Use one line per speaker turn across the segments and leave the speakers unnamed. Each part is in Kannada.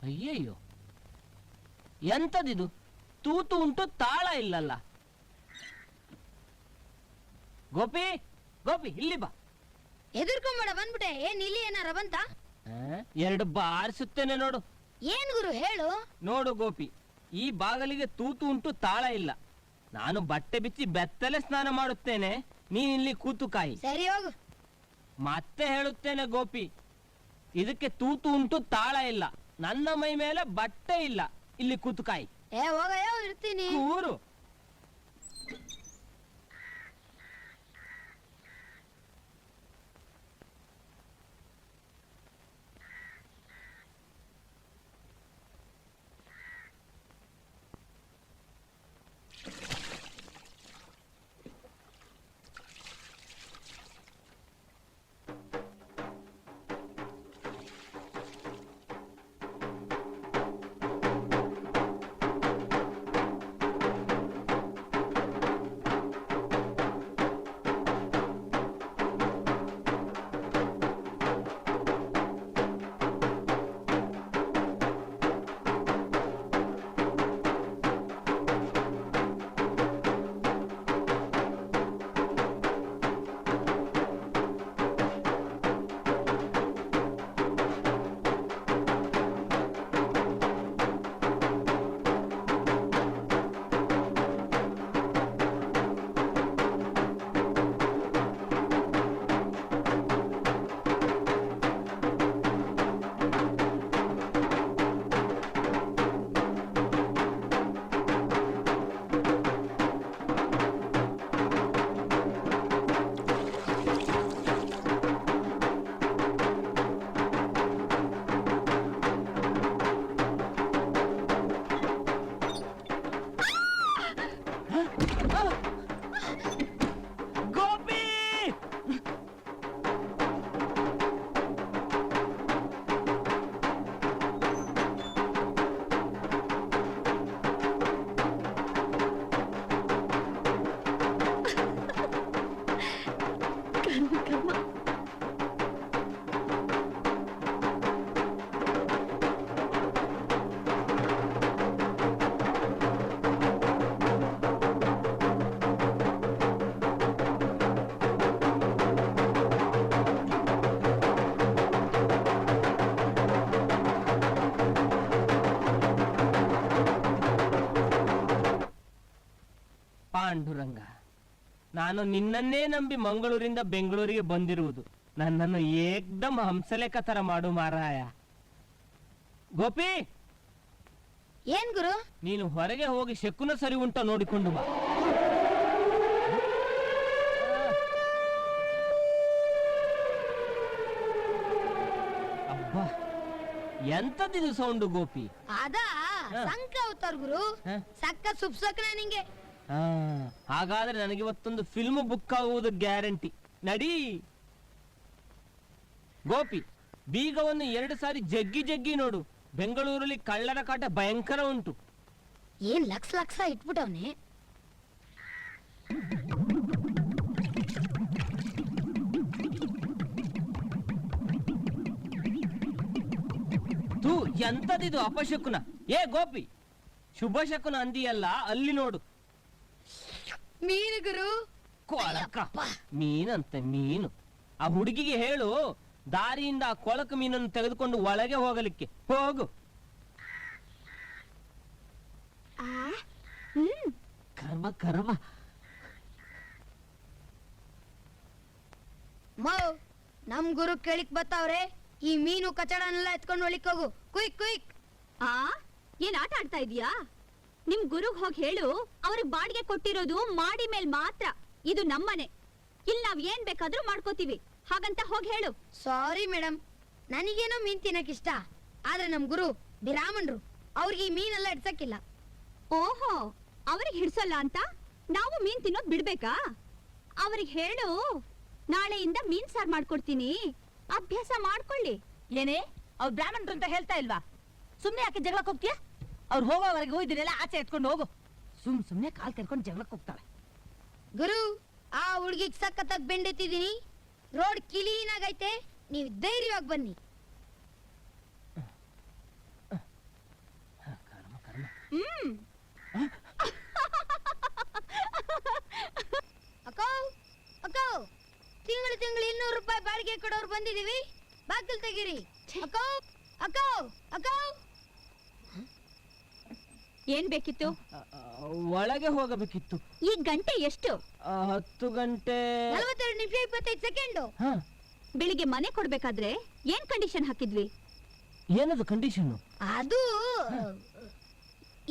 ಅಯ್ಯಯ್ಯೋ, ಎಂತದಿದು? ತೂತು ಉಂಟು, ತಾಳ ಇಲ್ಲಲ್ಲ. ಗೋಪಿ, ಗೋಪಿ, ಇಲ್ಲಿ ಬಾ.
ಎದುರ್ಕೊಂಬೇಡ, ಬಂದ್ಬಿಟ್ಟೆ. ಏನ್ ಇಲ್ಲಿ ಏನಾರ ಬಂತ?
ಎರಡು ಬಾರಿಸುತ್ತೇನೆ ನೋಡು.
ಏನ್ ಗುರು ಹೇಳು?
ನೋಡು ಗೋಪಿ, ಈ ಬಾಗಲಿಗೆ ತೂತು ಉಂಟು, ತಾಳ ಇಲ್ಲ. ನಾನು ಬಟ್ಟೆ ಬಿಚ್ಚಿ ಬೆತ್ತಲೆ ಸ್ನಾನ ಮಾಡುತ್ತೇನೆ, ನೀನಿಲ್ಲಿ ಕೂತು ಕಾಯಿ.
ಸರಿ ಹೋಗು.
ಮತ್ತೆ ಹೇಳುತ್ತೇನೆ ಗೋಪಿ, ಇದಕ್ಕೆ ತೂತು ಉಂಟು, ತಾಳ ಇಲ್ಲ. ನನ್ನ ಮೈ ಮೇಲೆ ಬಟ್ಟೆ ಇಲ್ಲ, ಇಲ್ಲಿ ಕೂತು ಕಾಯಿ.
ಹೋಗಯ್ಯೋ, ಇರ್ತೀನಿ.
ಕೂರು. ಪಾಂಡುರಂಗ, ನಾನು ನಿನ್ನನ್ನೇ ನಂಬಿ ಮಂಗಳೂರಿಂದ ಬೆಂಗಳೂರಿಗೆ ಬಂದಿರುವುದು. ನನ್ನನ್ನು ಏಕ್ದಮ್ ಹಂಸಲೇಖ ತರ ಮಾಡು ಮಾರಾಯ. ಗೋಪಿ,
ಏನ್ ಗುರು?
ನೀನು ಹೊರಗೆ ಹೋಗಿ ಶಕುನ ಸರಿ ಉಂಟ ನೋಡಿಕೊಂಡು ಬಾ. ಅಬ್ಬಾ, ಎಂತದಿದು ಸೌಂಡು ಗೋಪಿ?
ಅದಾ ಸಂಕ ಅವತಾರ್ ಗುರು. ಸಕ್ಕ ಸುಪ್ಸಕ್ನ ನಿಂಗೆ.
ಹಾಗಾದ್ರೆ ನನಗಿವತ್ತೊಂದು ಫಿಲ್ಮ್ ಬುಕ್ ಆಗುವುದು ಗ್ಯಾರಂಟಿ. ನಡಿ ಗೋಪಿ, ಬೀಗವನ್ನು 2 ಸಾರಿ ಜಗ್ಗಿ ಜಗ್ಗಿ ನೋಡು. ಬೆಂಗಳೂರಲ್ಲಿ ಕಳ್ಳರ ಕಾಟ ಭಯಂಕರ ಉಂಟು.
ಏನ್ ಲಕ್ಷ ಇಟ್ಬಿಟ್ಟವನೆ.
ತೂ, ಎಂತದಿದು ಅಪಶಕುನ? ಏ ಗೋಪಿ, ಶುಭ ಶಕುನ ಅಂದಿಯಲ್ಲ, ಅಲ್ಲಿ ನೋಡು.
ಮೀನು ಗುರು.
ಕೊಳಕ ಮೀನಂತೆ ಮೀನು. ಆ ಹುಡುಗಿಗೆ ಹೇಳು, ದಾರಿಯಿಂದ ಆ ಕೊಳಕ ಮೀನನ್ನು ತೆಗೆದುಕೊಂಡು ಒಳಗೆ ಹೋಗಲಿಕ್ಕೆ. ಹೋಗು. ಕರ್ಮ ಕರ್ಮ.
ನಮ್ ಗುರು ಕೇಳಿಕ್ ಬತ್ತಾವ್ರೆ. ಈ ಮೀನು ಕಚಡನೆಲ್ಲ ಎತ್ಕೊಂಡು ಒಳಿಕ್ ಹೋಗು. Quick quick.
ಏನ್ ಆಟ ಆಡ್ತಾ ಇದೀಯಾ? ನಿಮ್ ಗುರುಗ್ ಹೋಗಿ ಹೇಳು, ಅವ್ರಿಗೆ ಬಾಡಿಗೆ ಕೊಟ್ಟಿರೋದು ಮಾಡಿ ಮೇಲ್ ಮಾತ್ರ. ಇದು ನಮ್ಮನೆ, ಇಲ್ಲಿ ನಾವ್ ಏನ್ ಬೇಕಾದ್ರೂ ಮಾಡ್ಕೋತೀವಿ. ಹಾಗಂತ ಹೋಗಿ ಹೇಳು.
ಸಾರಿ ಮೇಡಮ್, ನನಗೇನೋ ಮೀನ್ ತಿನ್ನಕ್ ಇಷ್ಟ. ಆದ್ರೆ ನಮ್ ಗುರು ಬ್ರಾಹ್ಮಣರು, ಅವ್ರಿಗೆ ಈ ಮೀನೆಲ್ಲ ಇಡ್ಸಕ್ಕಿಲ್ಲ.
ಓಹೋ, ಅವ್ರಿಗೆ ಹಿಡ್ಸಲ್ಲ ಅಂತ ನಾವು ಮೀನ್ ತಿನ್ನೋದ್ ಬಿಡ್ಬೇಕಾ? ಅವ್ರಿಗೆ ಹೇಳು, ನಾಳೆಯಿಂದ ಮೀನ್ ಸಾರ್ ಮಾಡ್ಕೊಡ್ತೀನಿ, ಅಭ್ಯಾಸ ಮಾಡ್ಕೊಳ್ಳಿ.
ಏನೇ ಅವ್ರು ಬ್ರಾಹ್ಮಣರು ಅಂತ ಹೇಳ್ತಾ ಇಲ್ವಾ? ಸುಮ್ನೆ ಯಾಕೆ ಜಗಳಕ್ಕೆ ಹೋಗ್ತೀಯ? ಅವ್ರು ಹೋಗೋವರೆಗೆ ಹೋಯ್ದಿನೆಲ್ಲ ಆಚೆ ಎತ್ಕೊಂಡು ಹೋಗು. ಸುಮ್ನೆ ಕಾಲ್ ತೆರ್ಕೊಂಡು ಜಗಳಕ್ಕೆ ಹೋಗ್ತಾಳೆ.
ಗುರು, ಆ ಹುಡ್ಗಿಗ್ ಸಖತ್ತಾಗಿ ಬೆಂಡೆತ್ತಿದೀನಿ. ರೋಡ್ ಕ್ಲೀನ್ ಆಗೈತೆ, ನೀವು ಧೈರ್ಯವಾಗಿ ಬನ್ನಿ. ಅಕ್ಕೋ ಅಕ್ಕೋ ತಿಂಗಳು 200 ರೂಪಾಯಿ ಬಾಡಿಗೆ ಕೊಡೋರು ಬಂದಿದೀವಿ, ಬಾಗಿಲು ತೆಗೀರಿ. ಅಕ್ಕೋ ಅಕ್ಕೋ ಅಕ್ಕೋ.
ಏನ್ ಬೇಕಿತ್ತು?
ಒಳಗೆ ಹೋಗಬೇಕಿತ್ತು.
ಈ ಗಂಟೆ ಎಷ್ಟು?
10 ಗಂಟೆ
42 ನಿಮಿಷ 25 ಸೆಕೆಂಡು.
ಹ,
ಬೆಳಿಗ್ಗೆ ಮನೆ ಕೊಡ್ಬೇಕಾದ್ರೆ ಏನ್ ಕಂಡೀಷನ್ ಹಾಕಿದ್ವಿ?
ಏನದು ಕಂಡೀಷನ್?
ಅದು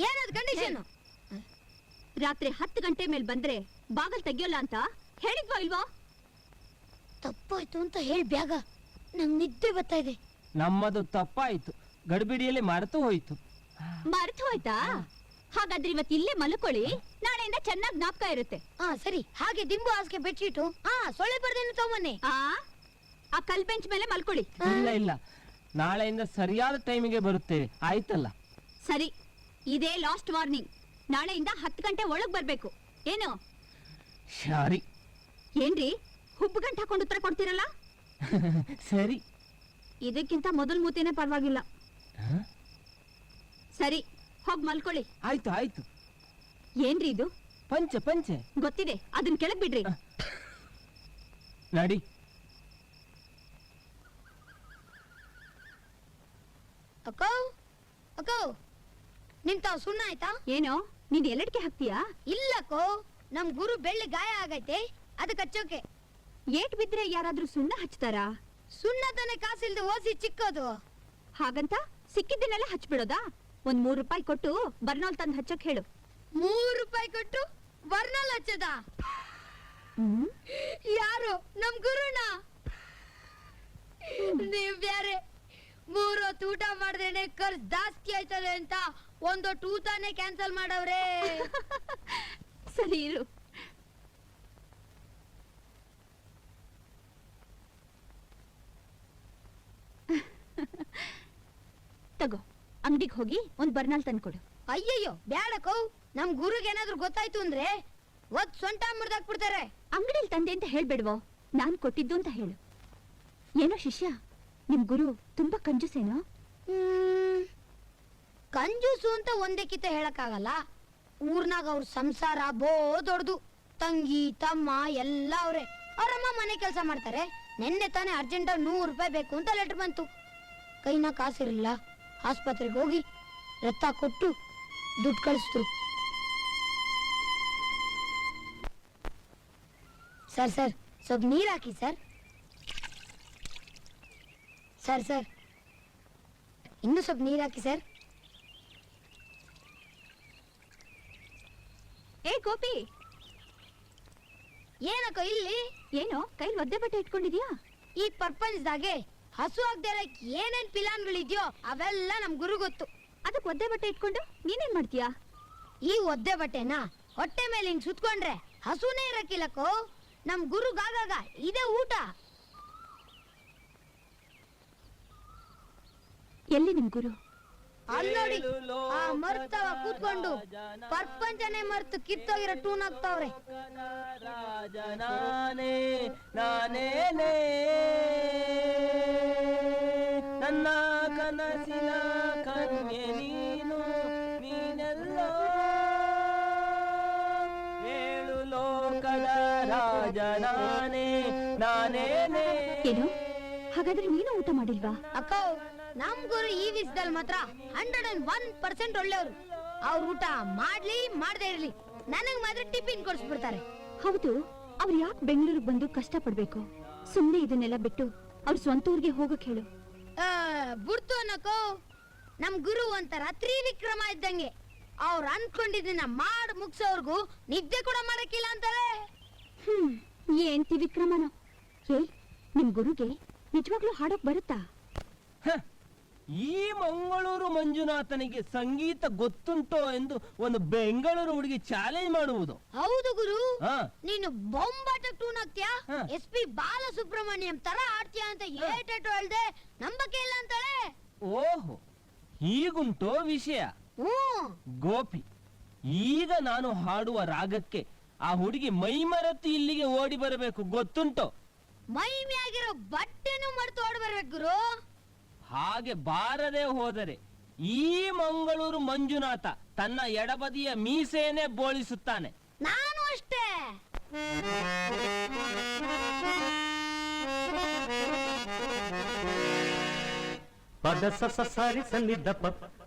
ಏನದು ಕಂಡೀಷನ್?
ರಾತ್ರಿ 10 ಗಂಟೆ ಮೇಲ್ ಬಂದ್ರೆ ಬಾಗಲ್ ತೆಗಿಯೋಲ್ಲ ಅಂತ ಹೇಳಿದ್ವಾ ಇಲ್ವಾ?
ತಪ್ಪಾಯ್ತು ಅಂತ ಹೇಳಿ ಬ್ಯಾಗ, ನಂಗೆ ನಿದ್ದೆ ಬರ್ತಾ ಇದೆ.
ನಮ್ಮದು ತಪ್ಪಾಯ್ತು, ಗಡಿಬಿಡಿಯಲ್ಲಿ ಮರೆತು ಹೋಯ್ತು.
ಮರ್ತು ಹೋಯ್ತಾ? ಹಾಗಾದ್ರೆ ಇವತ್ತು ಇಲ್ಲೇ ಮಲ್ಕೊಳ್ಳಿ, ನಾಳೆಯಿಂದ ಚೆನ್ನಾಗಿ ಜ್ಞಾಪಕ ಇರುತ್ತೆ.
ಹಾ ಸರಿ, ಹಾಗೆ ದಿಂಬು ಹಾಸಿಗೆ ಬೆಡ್ಶೀಟು, ಸೊಳ್ಳೆ ಬರ್ದೇನು ತಗೊಂಬನ್ನಿ.
ಆ ಕಲ್ ಬೆಂಚ್ ಮೇಲೆ ಮಲ್ಕೊಳ್ಳಿ.
ಇಲ್ಲ ಇಲ್ಲ, ನಾಳೆಯಿಂದ ಸರಿಯಾದ ಟೈಮಿಗೆ ಬರುತ್ತೇವೆ, ಆಯ್ತಲ್ಲ?
ಸರಿ, ಇದೇ ಲಾಸ್ಟ್ ವಾರ್ನಿಂಗ್. ನಾಳೆಯಿಂದ 10 ಗಂಟೆ ಒಳಗ್ ಬರ್ಬೇಕು. ಏನು?
ಸರಿ.
ಏನ್ರಿ ಹುಬ್ಬು ಗಂಟೆ ಹಾಕೊಂಡು ಉತ್ತರ ಕೊಡ್ತೀರಲ್ಲ?
ಸರಿ.
ಇದಕ್ಕಿಂತ ಮೊದಲ್ ಮೂತಿನೇ ಪರವಾಗಿಲ್ಲ.
ಹ?
ಸರಿ, ಹೋಗ್ ಮಲ್ಕೊಳ್ಳಿ.
ಆಯ್ತು ಆಯ್ತು.
ಏನ್ರಿ ಇದು?
ಪಂಚೆ ಪಂಚೆ
ಗೊತ್ತಿದೆ, ಅದನ್ನ ಕೆಳಗ್ ಬಿಡ್ರಿ.
ನಡಿ.
ಅಕ್ಕೋ ಅಕ್ಕೋ, ನಿಂತಾವ್ ಸುಣ್ಣ ಆಯ್ತಾ?
ಏನೋ ನೀನ್ ಎಲ್ಲಡಿಕೆ ಹಾಕ್ತೀಯಾ?
ಇಲ್ಲಕ್ಕೋ, ನಮ್ ಗುರು ಬೆಳ್ಳಿ ಗಾಯ ಆಗೈತೆ, ಅದಕ್ಕೆ ಹಚ್ಚೋಕೆ.
ಏಟ್ ಬಿದ್ರೆ ಯಾರಾದ್ರೂ ಸುಣ್ಣ ಹಚ್ತಾರಾ?
ಸುಣ್ಣ ತಾನೆ ಕಾಸಿಲ್ದೆ ಓಸಿ ಚಿಕ್ಕೋದು.
ಹಾಗಂತ ಸಿಕ್ಕಿದ್ದನ್ನೆಲ್ಲ ಹಚ್ಬಿಡೋದಾ? ಒಂದ್ 3 ರೂಪಾಯಿ ಕೊಟ್ಟು ಬರ್ನಾಲ್ ತಂದ್ ಹಚ್ಚಕ್ ಹೇಳು.
3 ರೂಪಾಯಿ ಕೊಟ್ಟು ಬರ್ನಲ್ ಹಚ್ಚದ? ಯಾರು? ನಮ್ ಗುರುನ? ನೀವ್ ಬ್ಯಾರೆ 3 ಹೊತ್ತು ಊಟ ಮಾಡ್ದೇನೆ ಖರ್ಚು ಜಾಸ್ತಿ ಆಯ್ತದೆ ಅಂತ ಒಂದೊಟ್ಟು ಊಟನೇ ಕ್ಯಾನ್ಸಲ್ ಮಾಡವ್ರೆ.
ಸರಿ ಇರು. ತಗೋ, ಅಂಗಡಿಗೆ ಹೋಗಿ ಒಂದ್ ಬರ್ನಾಲ್ ತಂದ್ಕೊಡು.
ಅಯ್ಯಯ್ಯೋ ಬ್ಯಾಡಕ್ಕೋ, ನಮ್ ಗುರುಗೆ ಏನಾದ್ರೂ ಗೊತ್ತಾಯ್ತು ಅಂದ್ರೆ ಒದ್ ಸೊಂಟ ಮುರ್ದಾಕ್ಬಿಡ್ತಾರೆ.
ಅಂಗಡಿಯಲ್ಲಿ ತಂದೆ ಅಂತ ಹೇಳ್ಬೇಡ್ವೋ, ನಾನ್ ಕೊಟ್ಟಿದ್ದು ಅಂತ ಹೇಳು. ಏನೋ ಶಿಷ್ಯ, ನಿಮ್ ಗುರು ತುಂಬಾ ಕಂಜೂಸೇನೋ?
ಕಂಜೂಸು ಅಂತ ಒಂದಕ್ಕಿಂತ ಹೇಳಕ್ಕಾಗಲ್ಲ. ಊರ್ನಾಗ ಅವ್ರ ಸಂಸಾರ ಬೋ ದೊಡ್ದು, ತಂಗಿ ತಮ್ಮ ಎಲ್ಲ ಅವ್ರೆ. ಅವ್ರಮ್ಮ ಮನೆ ಕೆಲಸ ಮಾಡ್ತಾರೆ. ನೆನ್ನೆ ತಾನೇ ಅರ್ಜೆಂಟ್ 100 ರೂಪಾಯಿ ಬೇಕು ಅಂತ ಲೆಟರ್ ಬಂತು. ಕೈನ ಕಾಸಿರಲಿಲ್ಲ, ಆಸ್ಪತ್ರೆಗೆ ಹೋಗಿ ರಕ್ತ ಕೊಟ್ಟು ದುಡ್ಡು ಕಳಿಸಿದ್ರು. ಸರ್ ಸರ್ ಸ್ವಲ್ಪ ನೀರ್ ಹಾಕಿ ಸರ್. ಸರ್ ಸರ್ ಇನ್ನು ಸ್ವಲ್ಪ ನೀರ್ ಹಾಕಿ ಸರ್.
ಏ ಗೋಪಿ,
ಏನಕ್ಕ ಇಲ್ಲಿ?
ಏನೋ ಕೈಲಿ ಒದ್ದೆ ಬಟ್ಟೆ ಇಟ್ಕೊಂಡಿದ್ಯಾ?
ಈ ಪ್ರಪಂಚದಾಗೆ ಹಸು ಆಗದೆ ಏನೇನ್ ಪಿಲಾನ್ಗಳಿದ್ಯೋ ಅವೆಲ್ಲ ನಮ್ ಗುರು ಗೊತ್ತು.
ಅದಕ್ಕೆ ಒದ್ದೆ ಬಟ್ಟೆ ಇಟ್ಕೊಂಡು ನೀನೇನ್ ಮಾಡ್ತೀಯಾ?
ಈ ಒದ್ದೆ ಬಟ್ಟೆನ ಹೊಟ್ಟೆ ಮೇಲೆ ಹಿಂಗ್ ಸುತ್ಕೊಂಡ್ರೆ ಹಸುನೇ ಇರಕ್ಕಿಲ್ಲಕ್ಕೋ. ನಮ್ ಗುರುಗಾಗ ಇದೇ ಊಟ.
ಎಲ್ಲಿ ನಿಮ್ ಗುರು?
ಅಲ್ಲೋಡಿ, ಆ ಮರ್ತವ ಕೂತ್ಕೊಂಡು ಪ್ರಪಂಚನೇ ಮರ್ತು ಕಿತ್ತೋಗಿರೋ ಟೂನ್ ಆಗ್ತಾವ್ರೆ.
ನಾನೇ ನಾನೇನೇ ನನ್ನ ಕನಸಿನ ಕನ್ಯೆ ನೀನು, ನೀನೆಲ್ಲೋ ಏಳು ಲೋಕದ ರಾಜ ನಾನೇ ನಾನೇನೇ.
ಏನು, ಹಾಗಾದ್ರೆ ನೀನು ಊಟ ಮಾಡಿಲ್ವಾ?
ಅಕ್ಕ, ನಮ್ ಗುರು ಈ ವಿಷಯದಲ್ಲಿ ಮಾತ್ರ 101% ಒಳ್ಳೆಯವರು. ಅವ್ರ ಊಟ ಮಾಡ್ಲಿ ಮಾಡದೇ ಇರ್ಲಿ ನನಗ್ ಮಾತ್ರ ಟಿಫಿನ್ ಕೊಡ್ಸ್ಬಿಡ್ತಾರೆ.
ಹೌದು, ಅವ್ರು ಯಾಕೆ ಬೆಂಗಳೂರಿಗೆ ಬಂದು ಕಷ್ಟ ಪಡ್ಬೇಕು? ಸುಮ್ನೆ ಇದನ್ನೆಲ್ಲ ಬಿಟ್ಟು ಅವ್ರ ಸ್ವಂತ ಊರಿಗೆ ಹೋಗಕ್ ಹೇಳು.
ಬಿಡ್ತು ಅನ್ನಕೋ, ನಮ್ ಗುರು ಒಂಥರ ತ್ರಿವಿಕ್ರಮ ಇದ್ದಂಗೆ. ಅವ್ರು ಅನ್ಕೊಂಡಿದ್ದನ್ನ ಮಾಡ್ ಮುಗ್ಸೋರ್ಗು ನಿದ್ದೆ ಕೂಡ ಮಾಡಕ್ಕಿಲ್ಲ ಅಂತಾರೆ.
ಏನ್ ತ್ರಿವಿಕ್ರಮನೋ? ಏ, ನಿಮ್ ಗುರುಗೆ ನಿಜವಾಗ್ಲೂ ಹಾಡೋಕ್ ಬರುತ್ತಾ?
ಈ ಮಂಗಳೂರು ಮಂಜುನಾಥನಿಗೆ ಸಂಗೀತ ಗೊತ್ತುಂಟೋ ಎಂದು ಒಂದು ಬೆಂಗಳೂರು ಹುಡುಗಿ ಚಾಲೆಂಜ್ ಮಾಡುವುದು.
ಹೌದು ಗುರು,
ಹಾ,
ನೀನು ಬೊಂಬಾಟ ಟೂನ್ ಆಗ್ತೀಯಾ,
ಹಾ.
SP ಬಾಲಸುಬ್ರಹ್ಮಣ್ಯಂ ತರ ಆಡ್ತೀಯಾ ಅಂತ ಏಟೇಟು ಹೇಳ್ದೆ ನಂಬಕೆ ಇಲ್ಲ ಅಂತಾಳೆ.
ಓಹೋ, ಹೀಗುಂಟೋ ವಿಷಯ. ಗೋಪಿ, ಈಗ ನಾನು ಹಾಡುವ ರಾಗಕ್ಕೆ ಆ ಹುಡುಗಿ ಮೈಮರೆತು ಇಲ್ಲಿಗೆ ಓಡಿ ಬರಬೇಕು, ಗೊತ್ತುಂಟೋ?
ಮೈಮಿಯಾಗಿರೋ ಬಟ್ಟೆನೂ ಮರೆತು ಓಡಿ ಬರ್ಬೇಕು ಗುರು.
ಹಾಗೆ ಬಾರದೆ ಹೋದರೆ ಈ ಮಂಗಳೂರು ಮಂಜುನಾಥ ತನ್ನ ಎಡಬದಿಯ ಮೀಸೆಯನ್ನೇ ಬೋಳಿಸುತ್ತಾನೆ.
ನಾನು ಅಷ್ಟೇ.
ಪದ ಸಸ ಸಾರಿ ಸನ್ನಿಧಪ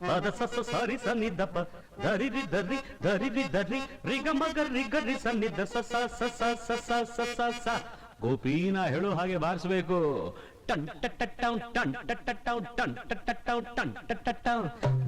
ಪದ ಸಸ ಸಾರಿ ಸನ್ನಿಧಪ ದರಿರಿ ದರ್ರಿ ದರಿರಿ ದರ್ರಿ ರಿಗ ಮಗ ರಿಗರಿ ಸನ್ನಿಧ ಸಸ ಸಸ ಸಸ ಸಸ ಸ. ಗೋಪಿನ ಹೇಳು ಹಾಗೆ ಬಾರಿಸಬೇಕು. ಟನ್ ಟಟ್ ಟೌನ್ ಟನ್ ಟಟ್ ಟೌನ್ ಟನ್ ಟಟ್ ಟೌನ್ ಟನ್ ಟಟ್ ಟೌನ್.